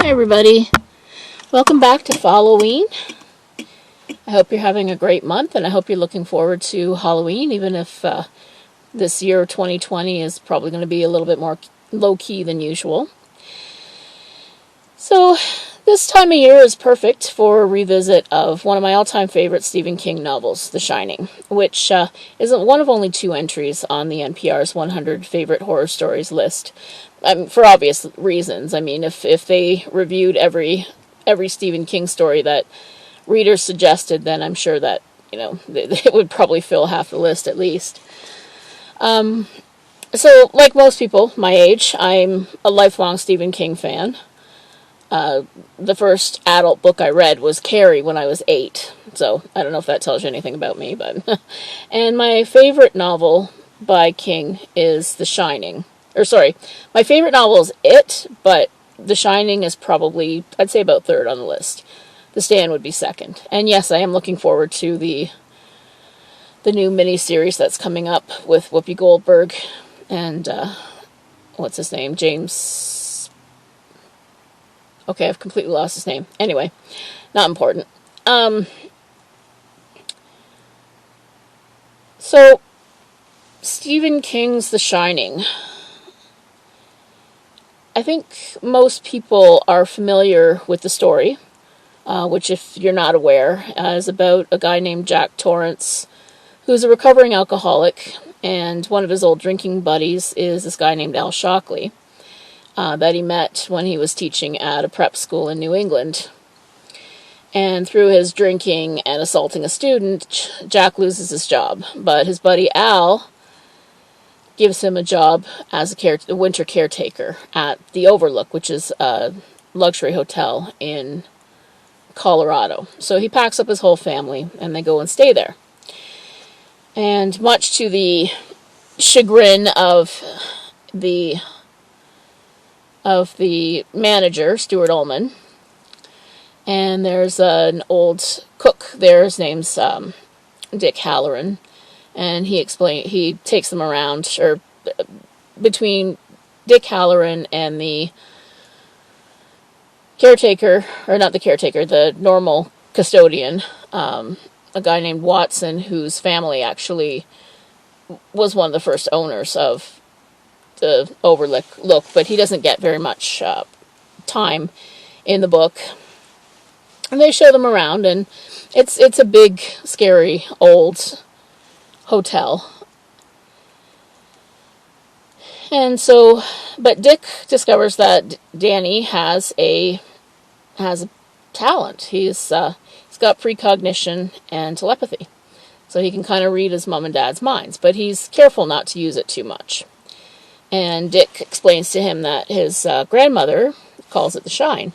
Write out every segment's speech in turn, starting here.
Hi everybody, welcome back to FALLOWE'EN. I hope you're having a great month, and I hope you're looking forward to Halloween, even if this year 2020 is probably going to be a little bit more low-key than usual. So this time of year is perfect for a revisit of one of my all-time favorite Stephen King novels, The Shining, which is one of only 2 entries on the NPR's 100 Favorite Horror Stories list. For obvious reasons. I mean, if they reviewed every Stephen King story that readers suggested, then I'm sure that, it would probably fill half the list at least. So, like most people my age, I'm a lifelong Stephen King fan. The first adult book I read was Carrie when I was 8. So, I don't know if that tells you anything about me, but... And my favorite novel by King is The Shining. My favorite novel is It, but The Shining is probably, I'd say, about 3rd on the list. The Stand would be 2nd. And yes, I am looking forward to the new miniseries that's coming up with Whoopi Goldberg and, what's his name? James... Okay, I've completely lost his name. Anyway, not important. So, Stephen King's The Shining... I think most people are familiar with the story, which, if you're not aware, is about a guy named Jack Torrance, who's a recovering alcoholic, and one of his old drinking buddies is this guy named Al Shockley, that he met when he was teaching at a prep school in New England. And through his drinking and assaulting a student, Jack loses his job, but his buddy Al gives him a job as a winter caretaker at the Overlook, which is a luxury hotel in Colorado. So he packs up his whole family, and they go and stay there. And much to the chagrin of the manager, Stuart Ullman, and there's an old cook there, his name's Dick Halloran. And he takes them around, or between Dick Halloran and the caretaker, or not the caretaker, the normal custodian, a guy named Watson, whose family actually was one of the first owners of the Overlook, but he doesn't get very much time in the book. And they show them around, and it's a big, scary, old hotel. And so, but Dick discovers that Danny has a talent. He's got precognition and telepathy, so he can kind of read his mom and dad's minds, but he's careful not to use it too much. And Dick explains to him that his grandmother calls it the shine.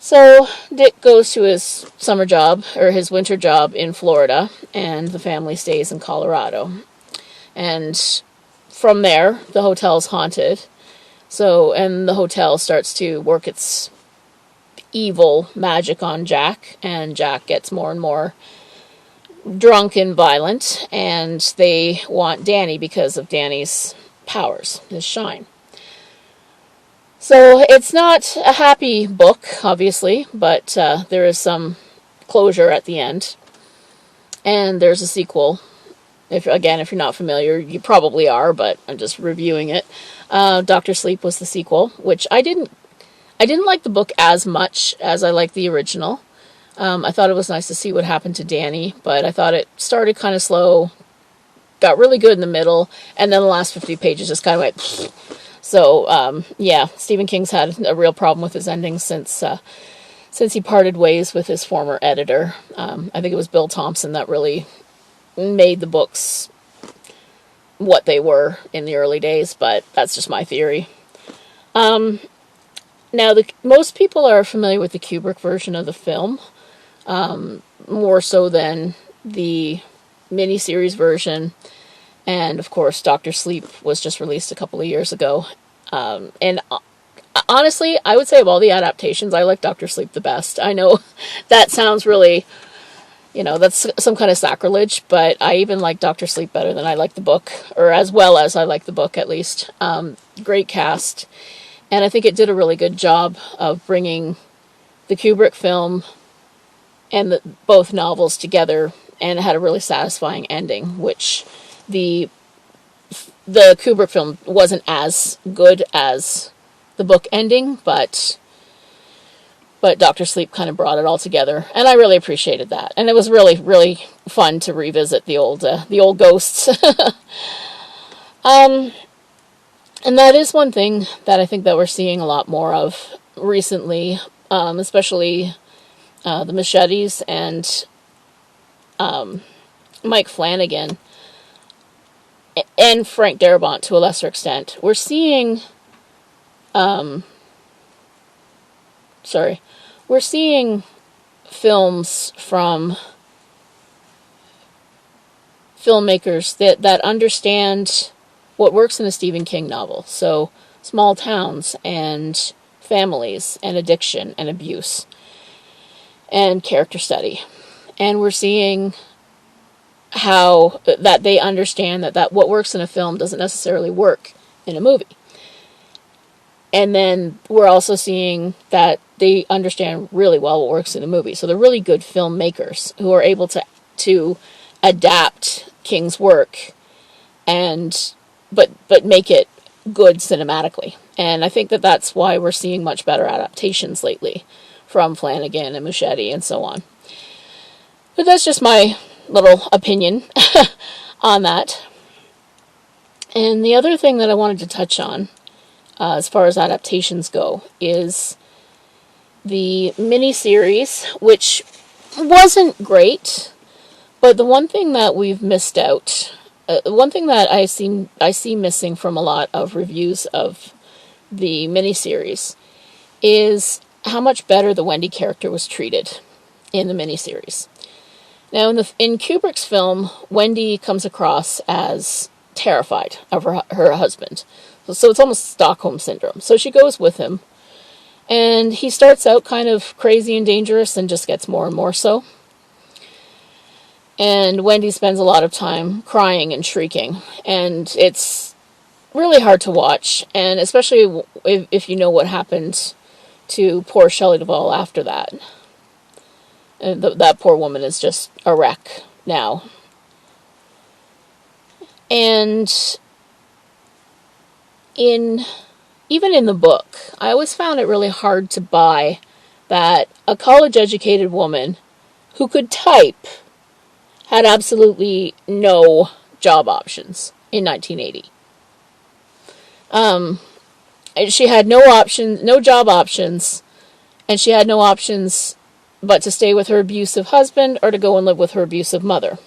So Dick goes to his summer job, or his winter job, in Florida, and the family stays in Colorado. And from there, the hotel's haunted. And the hotel starts to work its evil magic on Jack, and Jack gets more and more drunk and violent, and they want Danny because of Danny's powers, his shine. So it's not a happy book, obviously, but there is some closure at the end. And there's a sequel. If you're not familiar, you probably are, but I'm just reviewing it. Dr. Sleep was the sequel, which I didn't like the book as much as I liked the original. I thought it was nice to see what happened to Danny, but I thought it started kind of slow, got really good in the middle, and then the last 50 pages just kind of went... So, Stephen King's had a real problem with his endings since he parted ways with his former editor. I think it was Bill Thompson that really made the books what they were in the early days, but that's just my theory. Now, most people are familiar with the Kubrick version of the film, more so than the miniseries version. And, of course, Dr. Sleep was just released a couple of years ago. And honestly, I would say of all the adaptations, I like Dr. Sleep the best. I know that sounds really, that's some kind of sacrilege, but I even like Dr. Sleep better than I like the book, or as well as I like the book, at least. Great cast. And I think it did a really good job of bringing the Kubrick film and both novels together, and it had a really satisfying ending, which the Kubrick film wasn't as good as the book ending, but Dr. Sleep kind of brought it all together, and I really appreciated that. And it was really, really fun to revisit the old ghosts. And that is one thing that I think that we're seeing a lot more of recently, especially the Machetes and Mike Flanagan and Frank Darabont to a lesser extent. We're seeing, we're seeing films from filmmakers that understand what works in a Stephen King novel. So small towns and families and addiction and abuse and character study. And we're seeing how that they understand that what works in a film doesn't necessarily work in a movie. And then we're also seeing that they understand really well what works in a movie. So they're really good filmmakers who are able to adapt King's work and but make it good cinematically. And I think that's why we're seeing much better adaptations lately from Flanagan and Muschietti and so on. But that's just my little opinion on that. And the other thing that I wanted to touch on, as far as adaptations go, is the miniseries, which wasn't great, but the one thing that we've missed out, one thing that I see missing from a lot of reviews of the miniseries is how much better the Wendy character was treated in the miniseries. Now, in Kubrick's film, Wendy comes across as terrified of her husband. So it's almost Stockholm Syndrome. So she goes with him, and he starts out kind of crazy and dangerous and just gets more and more so. And Wendy spends a lot of time crying and shrieking, and it's really hard to watch, and especially if you know what happened to poor Shelley Duvall after that. And that poor woman is just a wreck now. And even in the book, I always found it really hard to buy that a college-educated woman who could type had absolutely no job options in 1980. She had no job options, and she had no options but to stay with her abusive husband or to go and live with her abusive mother.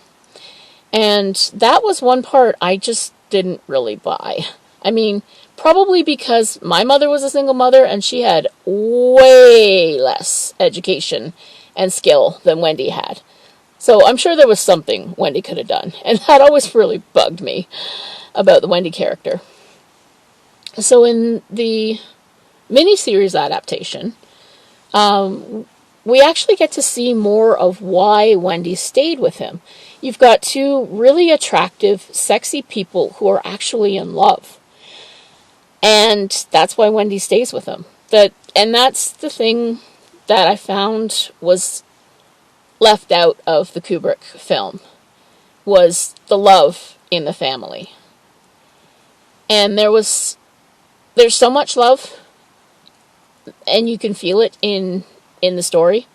And that was one part I just didn't really buy. I mean, probably because my mother was a single mother and she had way less education and skill than Wendy had. So I'm sure there was something Wendy could have done. And that always really bugged me about the Wendy character. So in the miniseries adaptation, we actually get to see more of why Wendy stayed with him. You've got two really attractive, sexy people who are actually in love. And that's why Wendy stays with him. And that's the thing that I found was left out of the Kubrick film, was the love in the family. And there's so much love, and you can feel it in the story.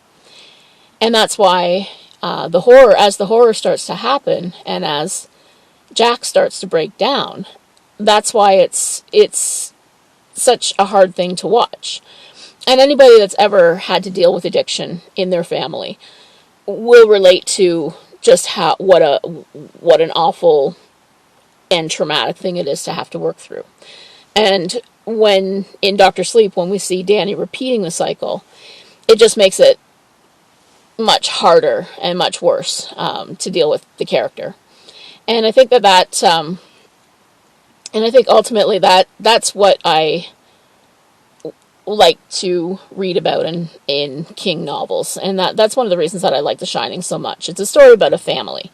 And that's why as the horror starts to happen, and as Jack starts to break down, that's why it's such a hard thing to watch. And anybody that's ever had to deal with addiction in their family will relate to just what an awful and traumatic thing it is to have to work through. And when in Dr. Sleep, when we see Danny repeating the cycle, it just makes it much harder and much worse to deal with the character. And I think and I think ultimately that's what I like to read about in King novels. And that's one of the reasons that I like The Shining so much. It's a story about a family.